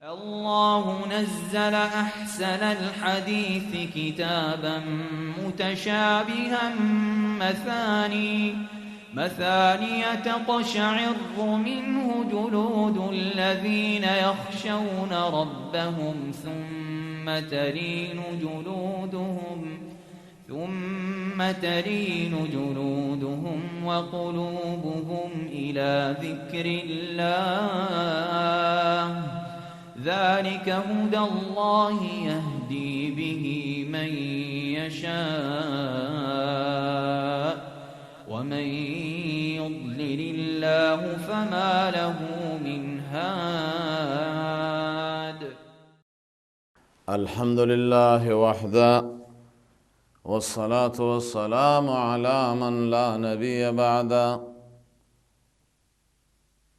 الله نزل أحسن الحديث كتابا متشابها مثاني تقشعر منه جلود الذين يخشون ربهم ثم تلين جلودهم وقلوبهم إلى ذكر الله ذلك هدى الله يهدي به من يشاء ومن يضلل الله فما له من هاد. الحمد لله وحده والصلاة والسلام على من لا نبي بعده.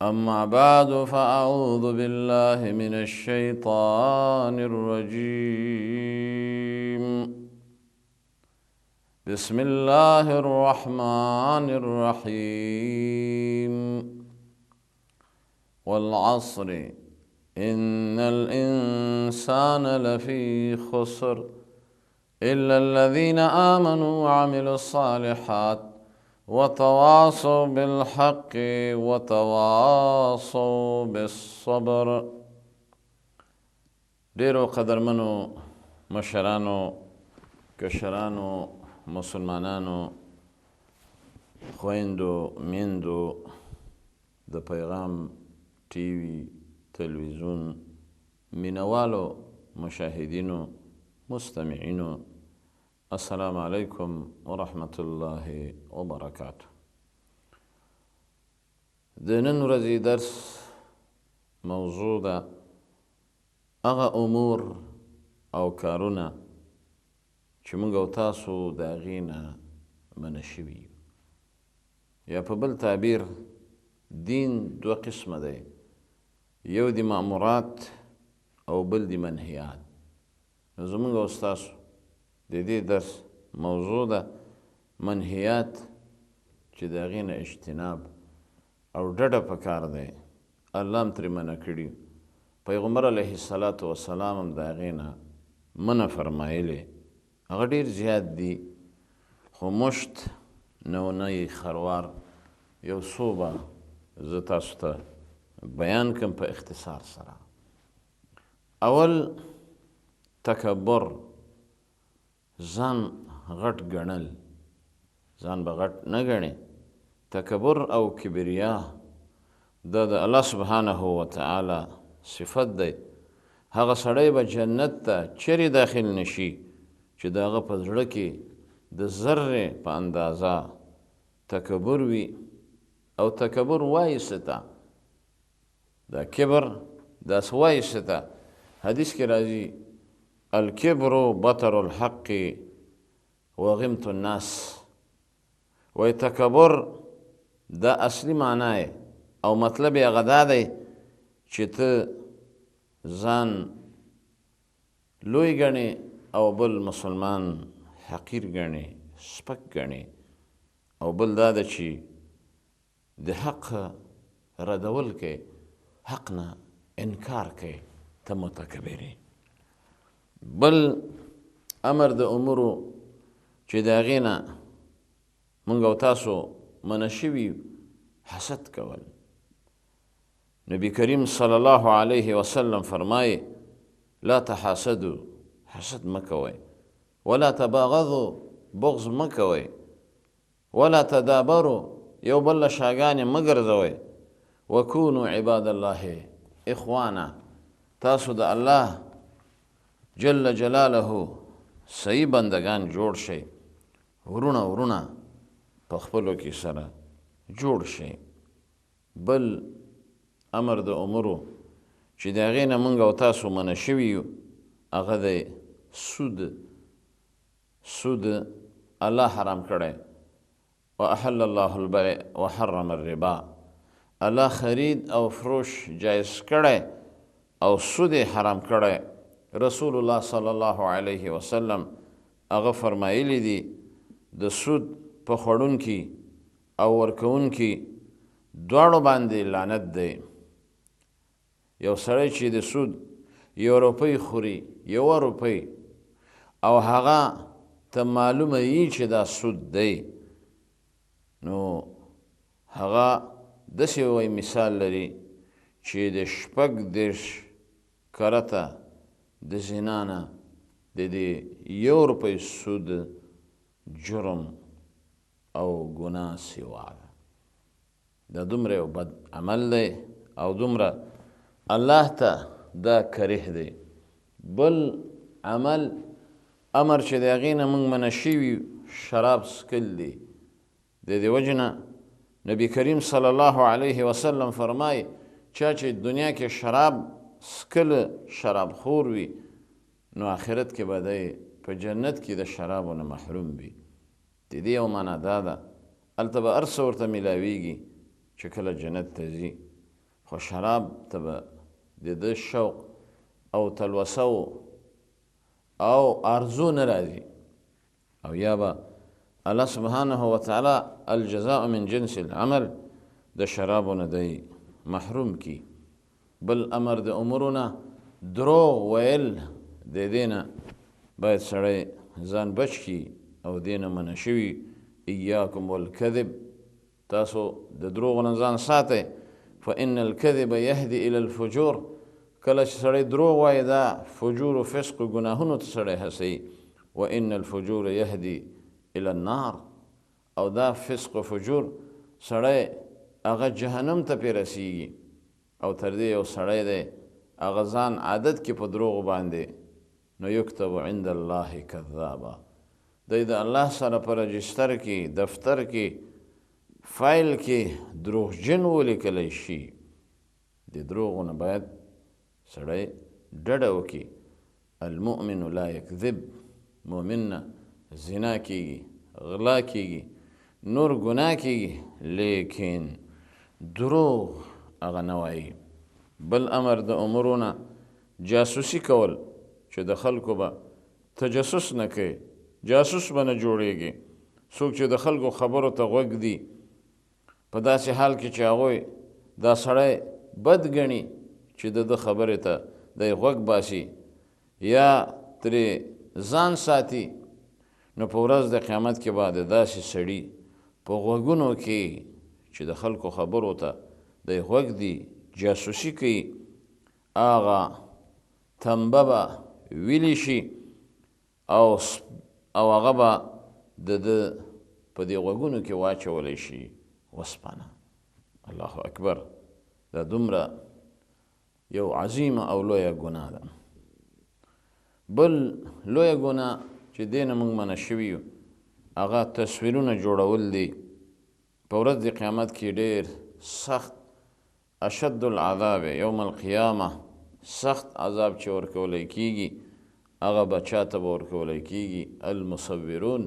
أما بعد فأعوذ بالله من الشيطان الرجيم. بسم الله الرحمن الرحيم. والعصر إن الإنسان لفي خسر إلا الذين آمنوا وعملوا الصالحات وتواصوا بالحق وتواصوا بالصبر. ډیرو قدرمنو مشرانو کشرانو مسلمانانو خویندو میندو د پیغام ټي وي تلویزیون مینوالو مشاهدینو مستمعینو السلام علیکم ورحمة الله وبرکاته. د نن ورځې درس موضوع ده هغه امور او کارونه چې موږ او تاسو د هغې نه منع شوي یو، یا په بل تعبیر دین دوه قسمه دی، یو د مأمورات او بل د منهیات. نو زموږ او ستاسو د دې درس موضوع ده منهیات چې د هغې نه اجتناب او ډډه پکار دی. الله هم ترې منع کړي، پیغمبر علیه السلام هم د هغې نه منع فرمایلې. هغه ډېر زیات دي، خو مشت نونی خروار یو څو به زه تاسو ته بیان کړم په اختصار سره. اول تکبر، ځان غټ ګڼل، ځان به غټ نه ګڼې. تکبر او کبریا دا د الله سبحانه وتعالی صفت دی. هغه سړی به جنت ته چیرې داخل نشي چې د هغه په زړه کې د ذرې په اندازه تکبر وي. او تکبر وایي څه ته؟ دا کبر داسې وایي څه ته؟ حدیث کې راځي الکبر بطر الحق وغمت الناس. وی تکبر دا اصلی معنی او مطلب یې هغه دا دی چې ته ځان لوی ګڼې او بل مسلمان حقیر ګڼې، سپک ګڼې. او بل دا ده چې د حق ردول کې، حق نه انکار کې، ته متکبر یې. بل امر د امورو چې د هغې نه موږ او تاسو منع شوي، حسد کول. نبی کریم صلی الله علیه وسلم فرمایي لا تحاسدوا، حسد مه کوئ، ولا تباغضوا، بغض مه کوئ، ولا تدابروا، یو بل له شاګانې مه ګرځوئ، وکونوا عباد الله اخوانا، تاسو د الله جل جلاله صحیح بندگان جوړ شئ، ورونه په خپلو کې سره جوړ شئ. بل امر د امورو چې د هغې نه موږ او تاسو منع شوي یو هغه دی سود. سود الله حرام کړی، واحل الله البيع وحرم الربا. الله خرید او فروش جایز کړی او سود حرام کړی. رسول الله صلی الله علیه وسلم هغه فرمایلی دی د سود په خوړونکي او ورکوونکي دواړو باندې لعنت دی. یو سړی چې د سود یو روپۍ خوري، یوه روپۍ، او هغه ته معلومه یي چې دا سود دی، نو هغه داسې وایي مثال لري چې د 36 کرته د زنا نه د دې یو روپۍ سود جرم او ګناه سوا ده. دا دومره یو بد عمل دی او دومره الله ته دا کریه دی. بل عمل امر چې د هغې نه موږ منع شوي شراب څښل دي. د دې وجې نه نبي کریم صلی الله علیه وسلم فرمایي چا چې دنیا کې شراب څښله، شراب خور وي، نو آخرت کې به دی په جنت کې د شرابو نه محروم وي. د دې یو معنا دا ده هلته به هر څه ورته میلاویږي چې کله جنت ته ځي، خو شراب ته به د ده شوق او تلوسه او آرزو نه راځي، او یا به الله سبحانه وتعالی الجزاء من جنس العمل د شرابو نه دی محروم کی. بل امر د امورو نه دروغ ویل، د دې نه باید سړی ځان بچ کي او دې نه منع شوي ایاکم والکذب، تاسو د دروغو نه ځان ساتئ، فإن الكذب يهدي إلى الفجور. کله چې سړی دروغ وایي دا فجور و فسق و ګناهونو ته سړی هڅوي، وإن الفجور يهدي إلى النار، او دا فسق و فجور سړی هغه جهنم ته پرې رسیږي. او تر دې یو سړی دی هغه ځان عادت کې په دروغو باندې، نو یکتب عند الله کذابا، دی د الله سره په رجستر کې دفتر کې فایل کې دروغجن ولیکلی شي. د دروغو نه باید سړی ډډه وکړي. المؤمن لا یکذب، مؤمن نه زنا کیږي، غلا کیږي، نور ګناه کیږي، لیکن دروغ هغه نه وایي. بل امر د امورو نه جاسوسي کول، چې د خلکو به تجسس نه کوي، جاسوس به نه جوړیږي. څوک چې د خلکو خبرو ته غوږ دی په داسې حال کې چې هغوی دا سړی بد ګڼي چې د ده خبرې ته دی غوږ باسي یا ترې ځان ساتي، نو په ورځ د قیامت کې به د داسې سړي په غوږونو کې چې د خلکو خبرو ته دی غوږ دی جاسوسي کوي، هغه تنبه به ویلی شي او هغه به د ده په دې غوږونو کې واچولی شي وسپنه. الله اکبر، دا دومره یو عظیمه او لویه ګناه ده. بل لویه ګناه چې دې نه موږ منع شوي یو هغه تصویرونه جوړول دي. په ورځ د قیامت کې ډېر سخت اشد العذاب یوم القیامه، سخت عذاب چې ورکولی کیږي هغه به چاته به ورکولی کیږي؟ المصورون،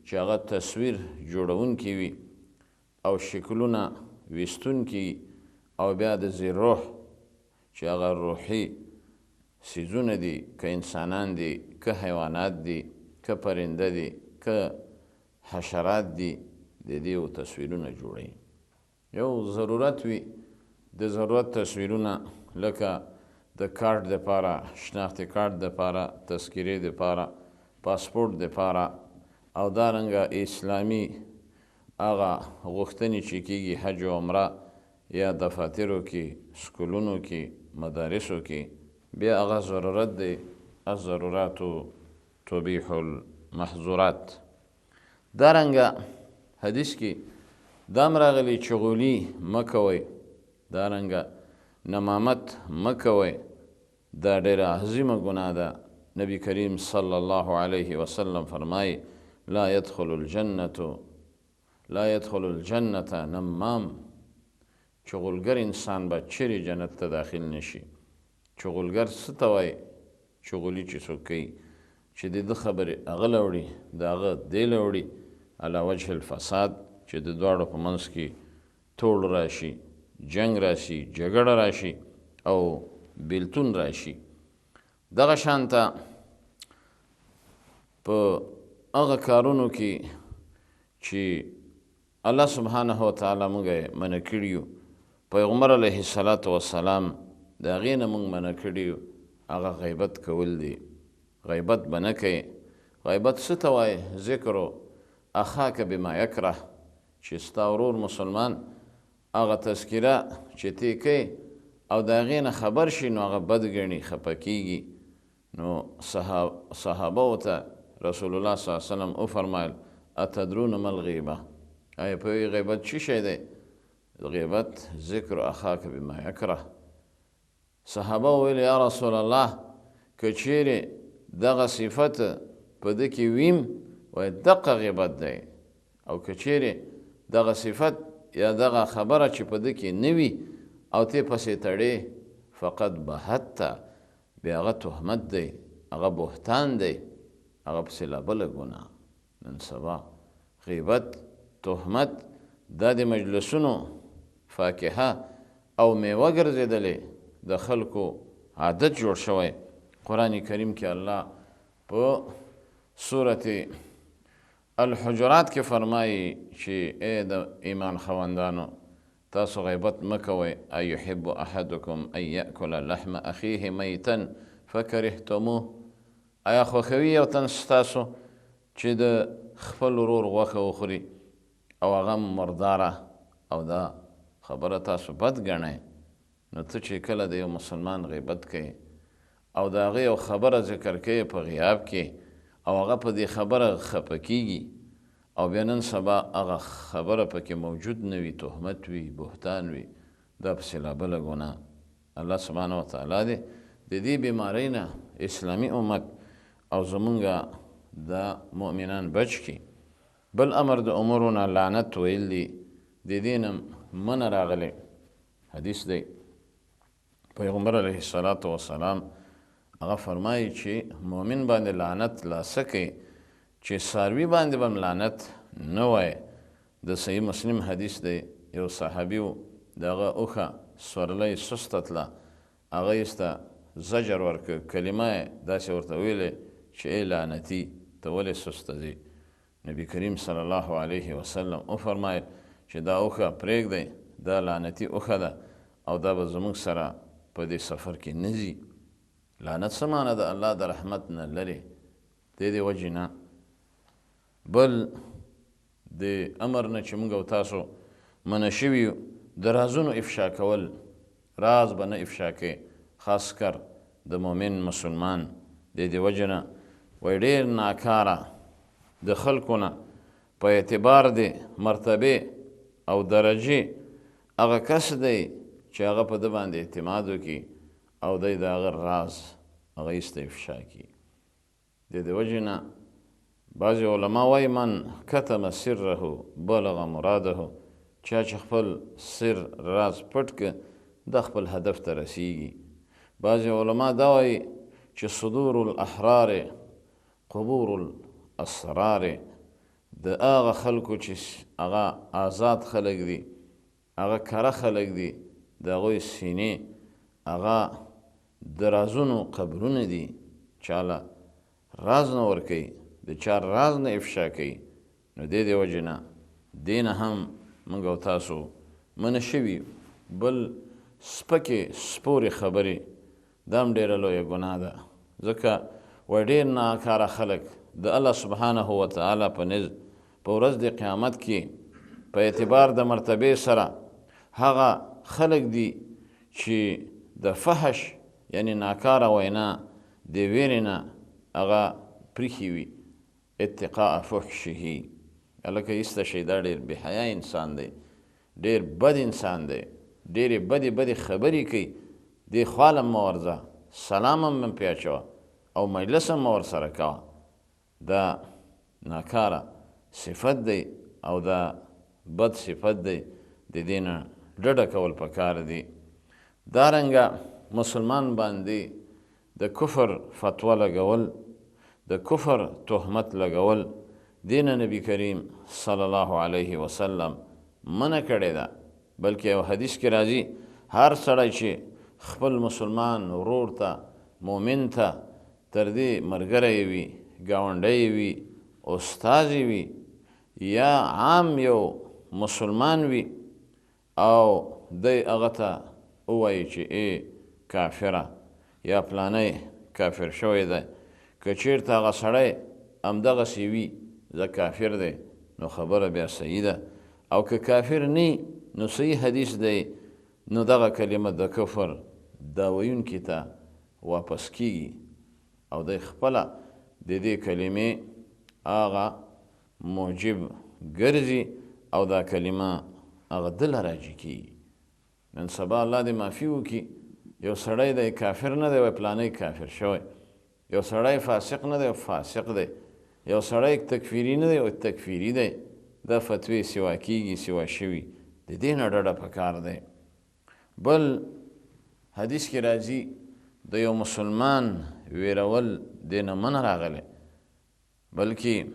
چې هغه تصویر جوړونکي وي او شکلونه ویستونکي، او بیا د ذی روح چې هغه روحي څیزونه دي، که انسانان دي، که حیوانات دي، که پرنده دي، که حشرات دي، د دې تصویرونه جوړوي. یو ضرورت وي، د ضرورت تصویرونه لکه د کارت دپاره، شناختي کارت دپاره، تذکرې دپاره، پاسپورټ دپاره، او دارنګه اسلامي هغه غوښتنې چې کیږي حج و عمره یا دفاترو کې، سکولونو کې، مدارسو کې، بیا هغه ضرورت دی. الضرورات تبیح المحظورات. دارنګه حدیث کې دام راغلی چغولي مه کوئ، دارنګه نمامت مه کوئ، دا ډېره عظیمه ګناه ده. نبی کریم صلی الله علیه وسلم فرمایي لا يدخل الجنة نمام، چغولګر انسان به چیرې جنت ته داخل نشي. چغولګر څه ته وایي؟ چغولي چې څوک کوي چې د ده خبرې هغه لوړي، د هغه دی لوړي، علی وجه الفساد، چې د دواړو په منځ کې توړ راشي، جنگ راشي، جګړه راشي او بیلتون راشي. دغه شانته په هغه کارونو کې چې الله سبحانه وتعالی موږ یې منع کړي یو، پیغمبر علیه الصلاة والسلام د هغې نه موږ منع کړي یو هغه غیبت کول دی. غیبت به نه کوي. غیبت څه ته وایي؟ ذکرو اخاک بما یکره، چې ستا ورور مسلمان هغه تذکره چې تی کوي او د هغې نه خبر شي نو هغه بد ګڼي، خفه کېږي. نو صحابه ته رسول الله صلی الله علیه وسلم وفرمایل اتدرون ما الغیبه؟ آیا پوهېږئ غیبت څه شی دی؟ غیبت ذکر اخاک بما یکره. صحابه وویل یا رسول الله که چیرې دغه صفت په ده کې ویم وایي دقه غیبت دی، او که چیرې دغه صفت یا دغه خبره چې په ده کې نه وي او تی پسې تړې فقط بهته، بیا هغه تهمت دی، هغه بهتان دی، هغه پسې لا بله ګناه. نن سبا غیبت، تهمت دا د مجلسونو فاکهه او میوه ګرځېدلې، د خلکو عادت جوړ شوی. قرآن کریم کې الله په سورت الحجرات کې فرمایي چې ای د ایمان خاوندانو تاسو غیبت مه کوئ. ایحب احدکم ان یأکل لحم اخیه میتا فکرهتموه. آیا خوښوي یو تن ستاسو چې د خپل ورور غوښه وخوري او هغه مرداره، او دا خبره تاسو بد ګڼئ؟ نو ته چې کله د یو مسلمان غیبت کوي او د هغې یو خبره ذکر کوي په غیاب کې او هغه په دې خبره خفه کېږي او بیا نن سبا هغه خبره پکې موجود نه وي، تهمت وي، بهتان وي، دا پسې لا بله ګناه. الله سبحانه وتعالی دې د دې بیمارۍ نه اسلامي امت او زمونږ د مؤمنان بچ کړي. بل امر د امورو نه لعنت ویل دي، د دې نه منع راغلی. حدیث دی پیغمبر علیه الصلاة والسلام هغه فرمایي چې مؤمن باندې لعنت لا څه کوي چې څاروي باندې به لعنت نه وایي. د صحیح مسلم حدیث دی، یو صحابي و د هغه اوښه سورلی سسته تله، هغه ایسته زجر ورکړ، کلمه یې داسې ورته ویلې چې ای لعنتي ته ولې سسته ځې؟ نبی کریم صلی الله علیه وسلم وفرمایل چې دا اوښه پرېږدئ، دا لعنتي اوښه ده او دا به زموږ سره په دې سفر کې نه ځي. لعنت څه معنی ده؟ الله د رحمت نه لرې. د دې وجې نه بل د امر نه چې موږ او تاسو منع شوي یو د رازونو افشا کول. راز به نه افشا کوي، خاص کر د مؤمن مسلمان. د دې وجې نه وایي ډېر ناکاره د خلکو نه په اعتبار د مرتبې او درجې هغه کس دی چې هغه په ده باندې اعتماد وکړي او دی د هغه راز هغه ایسته افشا کړي. د دې وجې نه بعضې علما وایي من کتم سره بلغ مراده، چا چې خپل سر راز پټ که د خپل هدف ته رسیږي. بعضې علما دا وایي چې صدور الاحرار قبور الاسرار، د هغه خلکو چې هغه آزاد خلک دي، هغه کره خلک دي، د هغوی سینې هغه د رازونو قبرونه دي. چاله راز نه ورکوي، د چا راز نه افشا کوي. نو د دې وجې نه دې نه هم موږ او تاسو منع شوي. بل سپکې سپورې خبرې دا هم ډېره لویه ګناه ده، ځکه وایي ډېر ناکاره خلک د الله سبحانه وتعالی په نزد په ورځ د قیامت کې په اعتبار د مرتبې سره هغه خلک دي چې د فحش یعنی ناکاره وینا د ویرې نه هغه پریښي وي. اتقاء فحشه، هلکه ایسته شي دا ډېر بېحیا انسان دی، ډېر بد انسان دی، ډېرې بدې خبرې کوي. دې خواله مه ورځه، سلام هم مه پرې اچوه او مجلس هم مه ورسره کوه. دا ناکاره صفت دی او دا بد صفت دی، د دې نه ډډه کول پکار دي. دارنګه مسلمان باندې د کفر فتوا لګول، د کفر تهمت لګول، دې نه نبي کریم صلی الله علیه وسلم منع کړې ده. بلکې یو حدیث کې راځي هر سړی چې خپل مسلمان ورور ته، مؤمن ته تر دې ملګری وي، ګاونډی وي، استاد وي، یا عام یو مسلمان وي او دی هغه ته ووایي چې ای کافره یا پلانی کافر شوی دی، که چیرته هغه سړی همدغسې وي زه کافر دی، نو خبره بیا صحیح ده. او که کافر نه نو صحیح حدیث دی، نو دغه کلمه د کفر دا ویونکي ته واپس کیږي او دی خپله د دې کلمې هغه موجب ګرځي او دا کلمه هغه دله راجع کیږي. نن سبا الله دې معافي وکړي، یو سړی دی کافر نه دی وایي پلانی کافر شوی، یو سړی فاسق نه دی فاسق دی، یو سړی تکفیري نه دی او تکفیري دی. دا فتوی سوا کیږي سوا شوي، د دې نه ډډه پکار دی. بل حدیث کې راځي د یو مسلمان ویرول دې نه منع راغلی، بلکې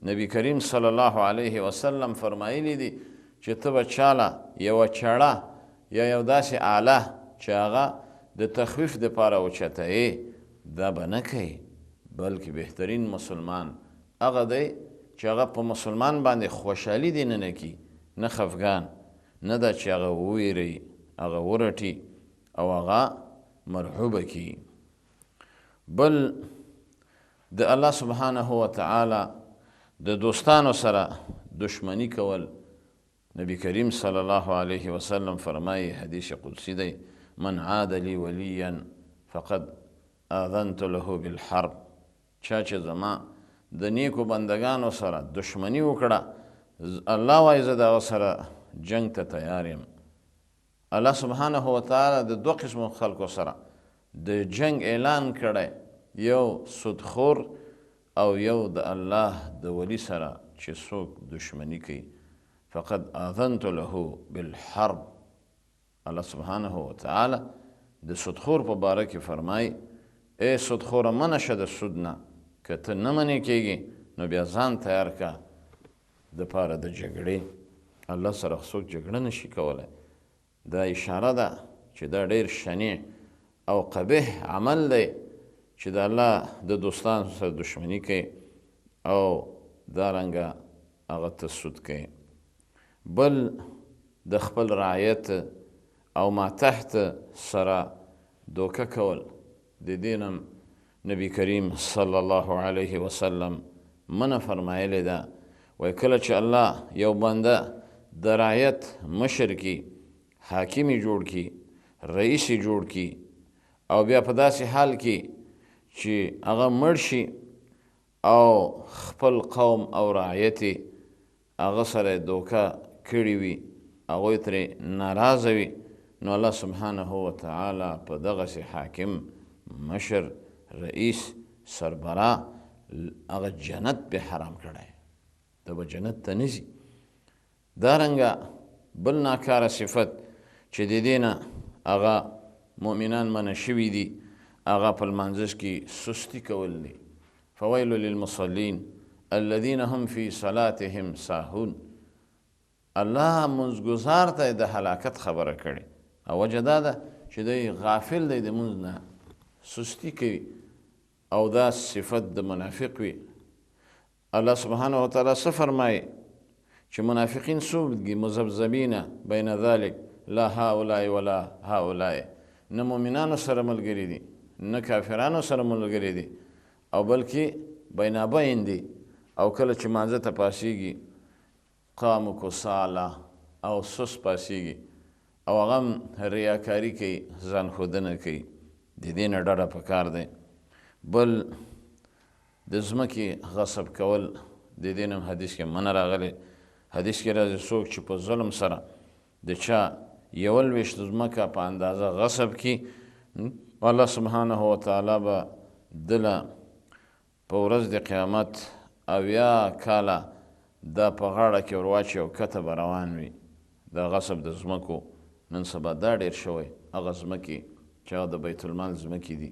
نبی کریم صلی الله علیه وسلم فرمایلی دي چې ته به چاله یوه چړه یا یو داسې آله چې هغه د تخویف دپاره اوچته دا به نه کوي، بلکې بهترین مسلمان هغه دی چې هغه په مسلمان باندې خوشحالي دی نه کی، نه خفګان، نه دا چې هغه وویری، هغه ورټي او هغه مرحوبه کی. بل د الله سبحانه وتعالی د دوستانو سره دشمنی کول، نبی کریم صلی الله علیه وسلم فرمایي حدیث قدسی دی من عاد لی ولیا فقد آذنت له بالحرب. چا چې زما د نیکو بندگانو سره دشمنی وکړه، الله وایي زه د هغه سره جنگ ته تیار یم. الله سبحانه وتعالی د 2 قسمو خلکو سره د جنگ اعلان کړی، یو سودخور او یو د الله د ولی سره چې څوک دشمنی کوي. فقد آذنت له بالحرب. الله سبحانه وتعالی د سودخور په باره کې فرمایي ای سودخوره منع شه د سود نه، که ته نه منې کېږي نو بیا ځان تیار که دپاره د جګړې. الله سره څوک جګړه نشي کولی. دا اشاره ده چې دا ډېر شنیع او قبیح عمل دی چې د الله د دوستانو سره دشمني کوي او دارنګه هغه ته سود کوي. بل د خپل رعایت او ما تحت سره دوکه کول، د دې نه نبی کریم صلی الله علیه وسلم منع فرمایلی ده. وایي کله چې الله یو بنده د رعایت مشر کی، حاکم یې جوړ کی، رئیس یې جوړ کی، او بیا په داسې حال کې چې هغه مړ شي او خپل قوم او رعایت یې هغه سره دوکه کړې وي، هغوی ترې ناراضه وي، نو الله سبحانه وتعالی په دغسې حاکم، مشر، رئیس، سربراه هغه جنت به حرام کړی، ته به جنت ته نه ځي. دارنګه بل ناکاره صفت چې د دې نه هغه مؤمنان منع شوي دي، هغه په لمانځه کې سستی کول دی. فویل للمصلین الذین هم فی صلاتهم ساهون. الله منځګزار ته د هلاکت خبره کړې، او وجه دا ده چې دی غافل دی، د مونځ نه سستی کوي او دا صفت د منافق وي. الله سبحانه وتعالی څه فرمایي چې منافقین څوک دي؟ مذبذبین بین ذلک لا هؤلاء ولا هؤلاء. نه مؤمنانو سره ملګري دي، نه کافرانو سره ملګري دي، او بلکې بینابین دي. او کله چې مانځه ته پاسیږي قاموا کسالا او سست پاسیږي او هغه هم ریاکاري کوي، ځان ښودنه کوي. د دې نه ډډه پکار دی. بل د ځمکې غصب کول، د دې نه حدیث کې منع راغلی. حدیث کې راځي څوک چې په ظلم سره د چا 1/20 ځمکه په اندازه غصب کړي، الله سبحانه وتعالی به دله په ورځ د قیامت 80 کاله دا په غاړه کې ورواچي او کته به روان وي. دا غصب د ځمکو نن سبا دا ډېر شوی. هغه ځمکې چې هغه د بیت المال ځمکې دي،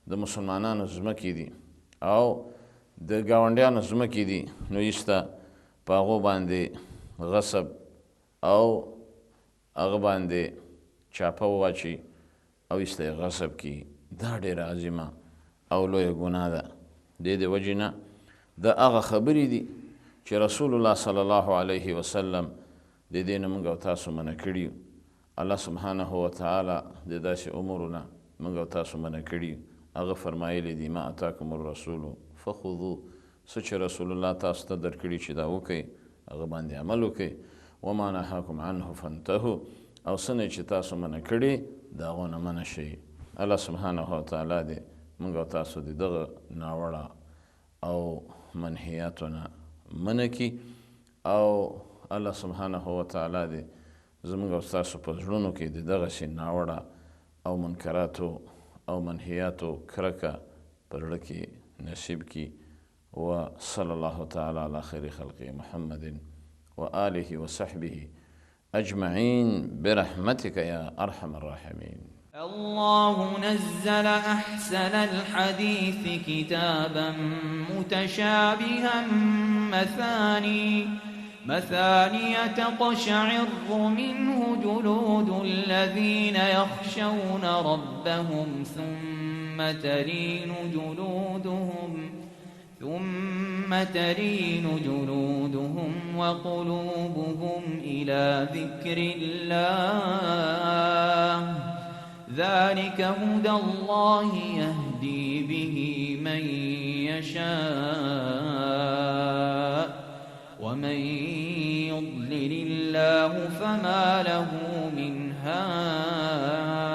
د مسلمانانو ځمکې دي او د ګاونډیانو ځمکې دي، نو ایسته په هغو باندې غصب او هغه باندې چاپه وواچي او ایسته یې غصب کړي. دا ډېره عظیمه او لویه ګناه ده. د دې وجې نه دا هغه خبرې دي چې رسول الله صلی الله علیه وسلم د دې نه موږ او تاسو منع کړي. الله سبحانه وتعالی د داسې امورو نه موږ او تاسو منع کړي هغه فرمایلی دي ما اتاکم الرسول فخذوه څه چې رسول الله تاسو ته درکړي چې دا وکئ هغه باندې عمل وکئ وما نهاکم عنه فانتهوا او څه نه چې تاسو منع کړي د هغو نه منع شئ الله سبحانه وتعالی دې موږ او تاسو د دغه ناوړه او منهیاتو نه منع کړي او الله سبحانه وتعالی دې زموږ او ستاسو په زړونو کې د دغسې ناوړه او منکراتو او منهیاتو کرکه په زړه کې نصیب کړي وصلى الله تعالى على خير خلقه محمد وآله وصحبه أجمعين برحمتك يا أرحم الراحمين. الله نزل أحسن الحديث كتابا متشابها مثاني تقشعر منه جلود الذين يخشون ربهم ثم تلين جلودهم وقلوبهم إلى ذكر الله ذلك هدى الله يهدي به من يشاء ومن يضلل الله فما له من هاد